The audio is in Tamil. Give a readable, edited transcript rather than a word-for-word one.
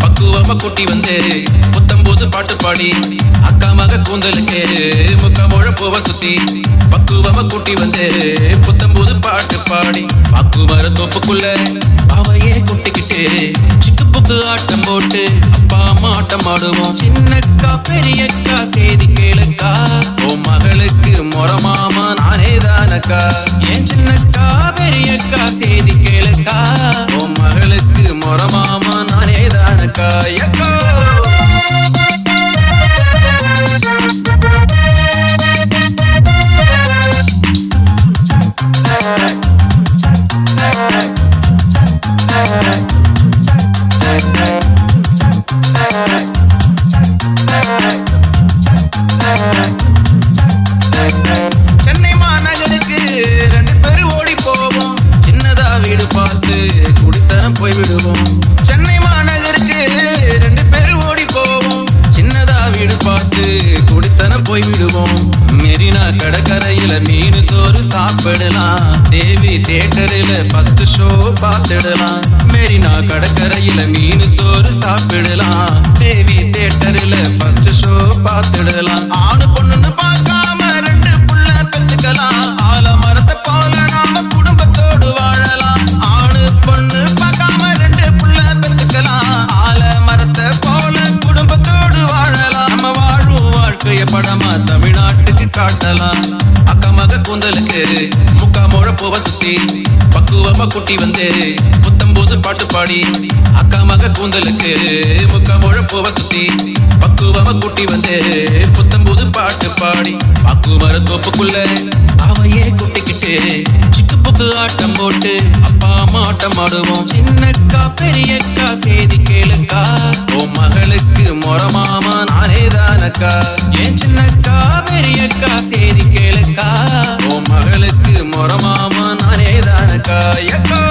பக்குவமா கூட்டி வந்து புத்தம்போது பாட்டு பாடி அக்கா மக கூந்தலுக்கு முக்கமோழ பூவ சுத்தி பக்குவமா கூட்டி வந்து புத்தம்போது பாட்டு பாடி பாக்குமர தோப்புக்குள்ள அவையே குட்டிக்கிட்டு சிக்கு புக்கு ஆட்டம் போட்டு அப்பா அம்மா ஆட்டம் ஆடுவோம். சின்னக்கா பெரியக்கா சேதி கேளுக்கா, ஓ மகளுக்கு மொரமாமா நானே தானக்கா. ஏன் சின்னக்கா பெரியக்கா சேதி கேளுக்கா, ஓ மகளுக்கு மொரமாமா நானே தானக்கா. எக்கோ சென்னை மாநகருக்கு 2 பேரும் ஓடி போவோம், சின்னதா வீடு பார்த்து குடித்தனம் போய் விடுவோம். சென்னை மாநகருக்கு 2 பேரும் ஓடி போவோம், சின்னதா வீடு பார்த்து குடித்தனம் போய் விடுவோம். மெரினா கடற்கரையில மீன் சோறு சாப்பிடலாம், தேவி தியேட்டரில் ஃபர்ஸ்ட் ஷோ பார்த்துடலாம். மெரினா கடற்கரையில மீன் சோறு சாப்பிடலாம், தேவி தியேட்டரில் ஃபர்ஸ்ட் ஷோ பார்த்துடலாம். ஆணு பொண்ணுன்னு பார்க்காம 2 புள்ள பெத்துக்கலாம், ஆலமரத்தை போல நாம குடும்பத்தோடு வாழலாம். ஆணு பொண்ணு பார்க்காம 2 புள்ள பெத்துக்கலாம், ஆலமரத்தை போல குடும்பத்தோடு வாழலாம். நம்ம வாழும் வாழ்க்கைய படமா தமிழ்நாட்டுக்கு காட்டலாம். அக்கா மக கூந்தலுக்கு முக்காமோழ பூவ சுத்தி பக்குவமா குட்டி வந்து புத்தம்போது பாட்டு பாடி அக்கா மக கூந்தலுக்கு முக்காமோழ பூவ சுத்தி பக்குவமா குட்டி வந்து புத்தம்போது பாட்டு பாடி பாக்குமர தோப்புக்குள்ள அவையே குட்டிக்கிட்டு சிக்கு புக்கு ஆட்டம் போட்டு அப்பா அம்மா ஆட்டம் ஆடுவோம். சின்னக்கா பெரியக்கா சேதி கேளுக்கா, ஓ மகளுக்கு மொரமாமா நானே தானக்கா. ஏன் சின்னக்கா பெரியக்கா சேதி கேளுக்கா, ஓ மகளுக்கு மொரமாமா நானே தானக்கா. எக்கோ